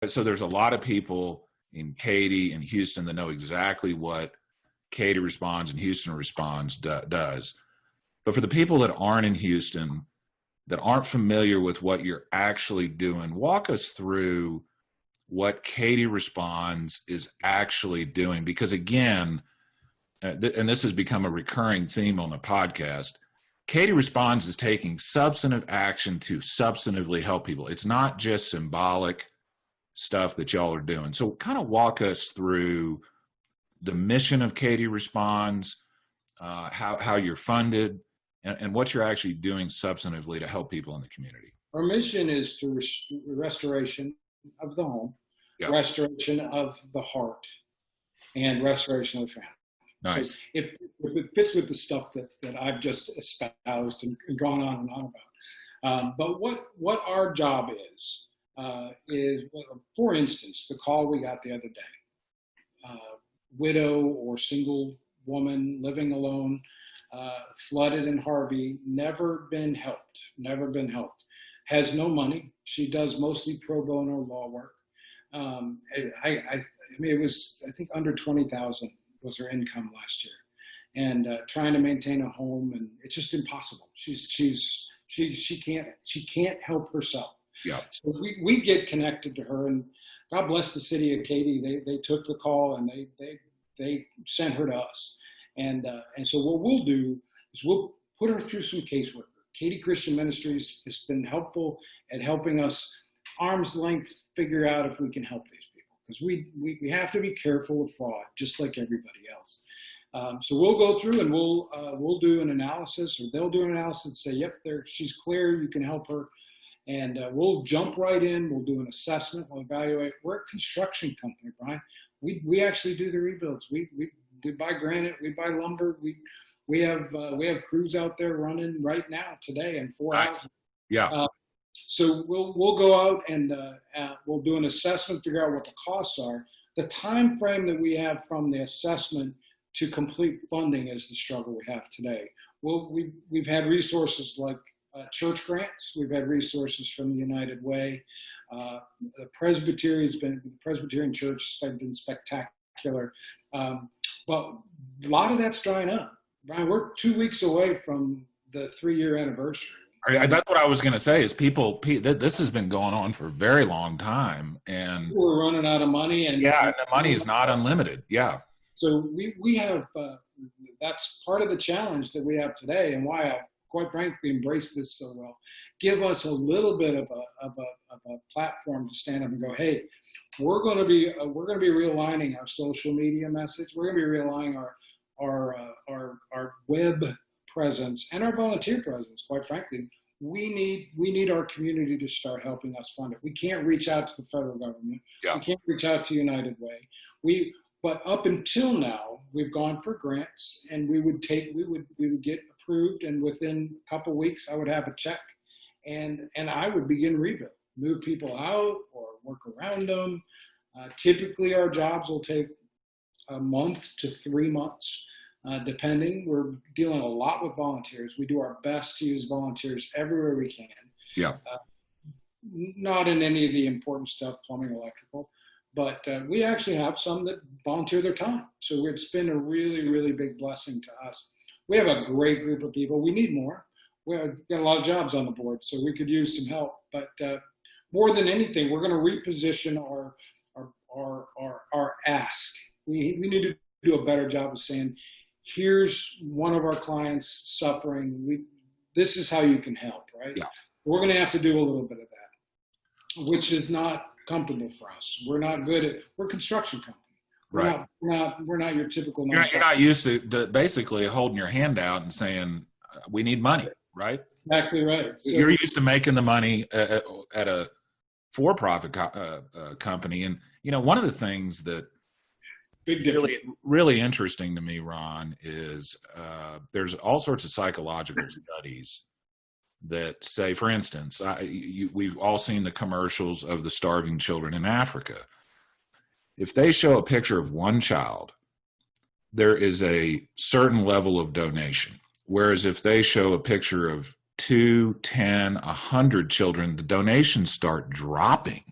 So there's a lot of people in Katy and Houston that know exactly what Katy Responds and Houston Responds does. But for the people that aren't in Houston, that aren't familiar with what you're actually doing, walk us through what Katy Responds is actually doing. Because again, and this has become a recurring theme on the podcast, Katy Responds is taking substantive action to substantively help people. It's not just symbolic stuff that y'all are doing. So kind of walk us through the mission of Katy Responds, how you're funded, and what you're actually doing substantively to help people in the community. Our mission is to restoration of the home, restoration of the heart, and restoration of the family. Nice. So if it fits with the stuff that I've just espoused and gone on and on about. But what our job is, for instance, the call we got the other day, widow or single woman living alone, flooded in Harvey, never been helped, has no money. She does mostly pro bono law work. I mean, it was, I think, under 20,000 was her income last year, and trying to maintain a home, and it's just impossible. She can't help herself. Yeah. So we get connected to her, and God bless the city of Katy. They took the call and they sent her to us, and so what we'll do is we'll put her through some casework. Katy Christian Ministries has been helpful at helping us arm's length figure out if we can help these people, because we have to be careful of fraud, just like everybody else. So we'll go through and we'll do an analysis, or they'll do an analysis and say, yep, she's clear, you can help her. And we'll jump right in. We'll do an assessment. We'll evaluate. We're a construction company, Brian. We actually do the rebuilds. We buy granite. We buy lumber. We have crews out there running right now today in 4 hours. Yeah. So we'll go out and we'll do an assessment, figure out what the costs are. The time frame that we have from the assessment to complete funding is the struggle we have today. We've had resources like church grants. We've had resources from the United Way. The Presbyterian Church has been spectacular. But a lot of that's drying up. Brian, we're 2 weeks away from the 3-year anniversary. That's what I was going to say is this has been going on for a very long time, and we're running out of money, and the money is not unlimited. Yeah. So we have, that's part of the challenge that we have today, and why I, quite frankly, embrace this so well. Give us a little bit of a platform to stand up and go, hey, we're going to be realigning our social media message. We're going to be realigning our web presence and our volunteer presence. Quite frankly, we need our community to start helping us fund it. We can't reach out to the federal government. Yeah. We can't reach out to United Way. But up until now, we've gone for grants, and we would get approved, and within a couple of weeks, I would have a check, and I would begin rebuild, move people out or work around them. Typically, our jobs will take a month to 3 months, depending. We're dealing a lot with volunteers. We do our best to use volunteers everywhere we can. Yeah. Not in any of the important stuff, plumbing, electrical. But we actually have some that volunteer their time. So it's been a really, really big blessing to us. We have a great group of people. We need more. We've got a lot of jobs on the board, so we could use some help. But more than anything, we're going to reposition our ask. We need to do a better job of saying, here's one of our clients suffering. This is how you can help, right? Yeah. We're going to have to do a little bit of that, which is not comfortable for us. We're a construction company. We're not your typical. You're not used to basically holding your hand out and saying, we need money, right? Exactly right. So, you're used to making the money at a for-profit company. And, one of the things that really interesting to me, Ron, is there's all sorts of psychological studies that say, for instance, we've all seen the commercials of the starving children in Africa. If they show a picture of one child, there is a certain level of donation. Whereas if they show a picture of 2, 10, 100 children, the donations start dropping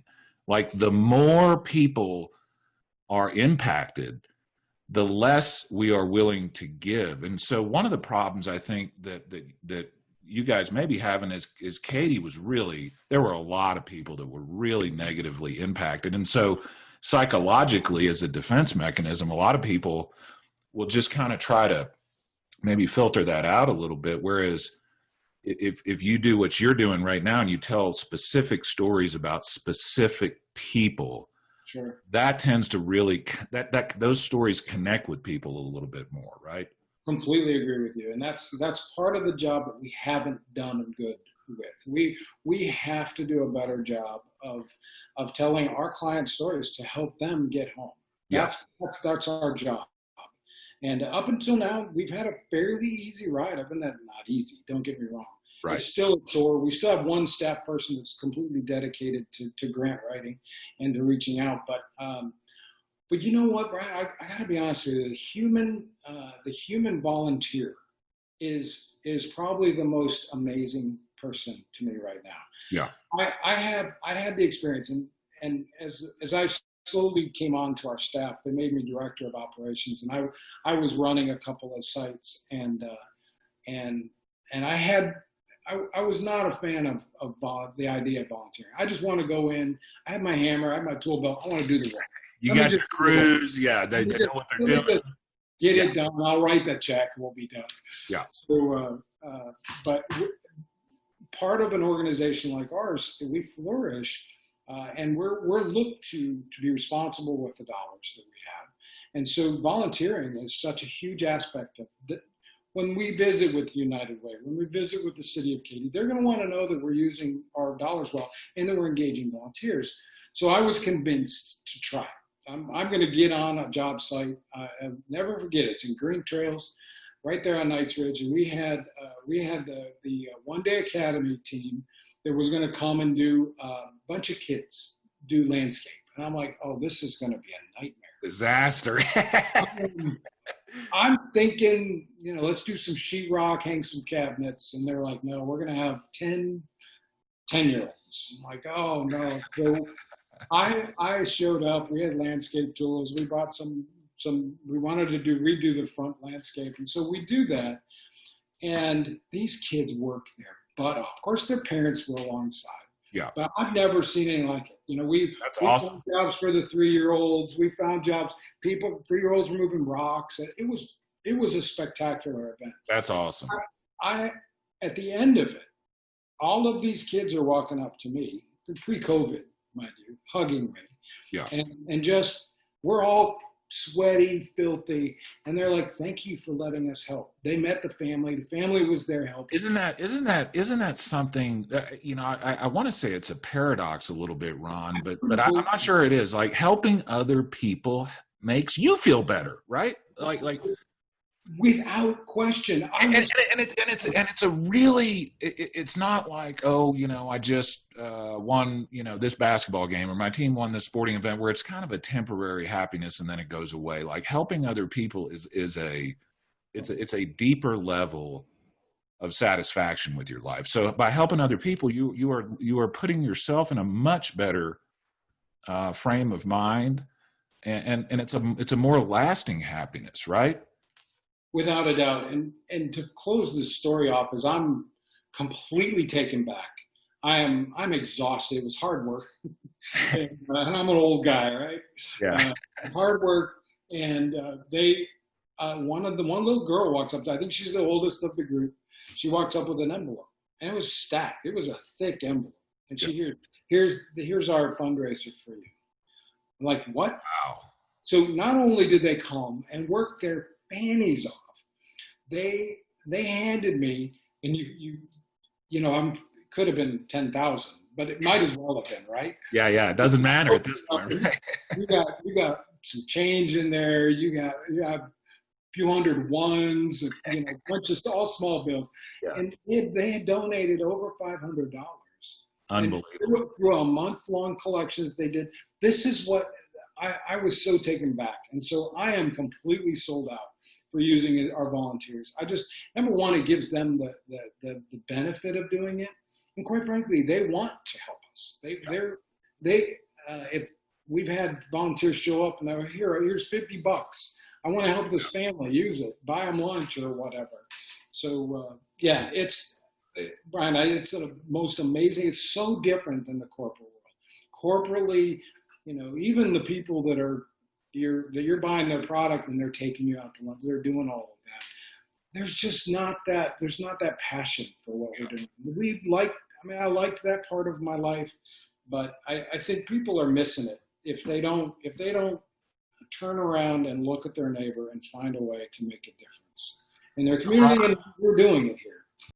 Like the more people are impacted, the less we are willing to give. And so one of the problems I think that you guys may be having is Katy was really, there were a lot of people that were really negatively impacted. And so psychologically, as a defense mechanism, a lot of people will just kind of try to maybe filter that out a little bit. Whereas if you do what you're doing right now and you tell specific stories about specific people, sure, that tends to really, those stories connect with people a little bit more, right? Completely agree with you. And that's part of the job that we haven't done good with. We have to do a better job of telling our clients stories to help them get home. Yeah. That's our job. And up until now, we've had a fairly easy ride. I've been not easy, don't get me wrong. Right. It's still a chore. We still have one staff person that's completely dedicated to grant writing and to reaching out. But you know what, Brian? I got to be honest with you. The human volunteer is probably the most amazing person to me right now. Yeah. I had the experience, and as I slowly came on to our staff, they made me director of operations, and I was running a couple of sites, and I was not a fan of the idea of volunteering. I just want to go in. I have my hammer, I have my tool belt. I want to do the work. You got your crews. Yeah, they know what they're doing. Get it done. I'll write the check. We'll be done. Yeah. So, but part of an organization like ours, we flourish, and we're looked to be responsible with the dollars that we have. And so volunteering is such a huge aspect of that. When we visit with United Way, when we visit with the city of Katy, they're going to want to know that we're using our dollars well and that we're engaging volunteers. So I was convinced to try. I'm going to get on a job site. I'll never forget it. It's in Green Trails, right there on Knights Ridge, and we had the One Day Academy team that was going to come and do a bunch of kids do landscape, and I'm like, oh, this is going to be a nightmare. Disaster. I'm thinking, let's do some sheetrock, hang some cabinets, and they're like, no, we're going to have 10-year-olds. I'm like, oh no. So I showed up. We had landscape tools. We brought some. We wanted to redo the front landscape, and so we do that. And these kids work their butt off. Of course, their parents were alongside. Yeah. But I've never seen anything like it. We awesome. found jobs for the 3-year-olds. We found jobs. 3-year-olds were moving rocks. It was a spectacular event. That's awesome. I at the end of it, all of these kids are walking up to me, pre-COVID, mind you, hugging me. Yeah. And just, we're all sweaty, filthy, and they're like, thank you for letting us help. They met the family was their help. Isn't that something that, I want to say it's a paradox a little bit, Ron, but I'm not sure it is. Like, helping other people makes you feel better, right? Like without question. It's not like, I just won, this basketball game, or my team won this sporting event, where it's kind of a temporary happiness and then it goes away. Like, helping other people is a deeper level of satisfaction with your life. So by helping other people, you are putting yourself in a much better frame of mind, and it's a more lasting happiness, right? Without a doubt. And to close this story off, as I'm completely taken back. I'm exhausted. It was hard work. and I'm an old guy, right? Yeah. Hard work. And one little girl walks up. I think she's the oldest of the group. She walks up with an envelope, and it was stacked. It was a thick envelope. And she here's our fundraiser for you. I'm like, what? Wow. So not only did they come and work their fannies off, they handed me, and I could have been 10,000, but it might as well have been, right? Yeah. It doesn't matter at this point. Right? You got some change in there. You have a few hundred ones, a bunch of all small bills, and they had donated over $500. Unbelievable. Through a month-long collection that they did. This is what I was so taken back. And so I am completely sold out for using our volunteers. I just, number one, it gives them the benefit of doing it. And quite frankly, they want to help us. if we've had volunteers show up and they're here's $50. I want to help this family use it, buy them lunch or whatever. So yeah, Brian, it's the most amazing. It's so different than the corporate world. Corporately, even the people that you're buying their product and they're taking you out to lunch, they're doing all of that. There's not that passion for what we're doing. I liked that part of my life, but I think people are missing it if they don't turn around and look at their neighbor and find a way to make a difference in their community. And we're doing it here.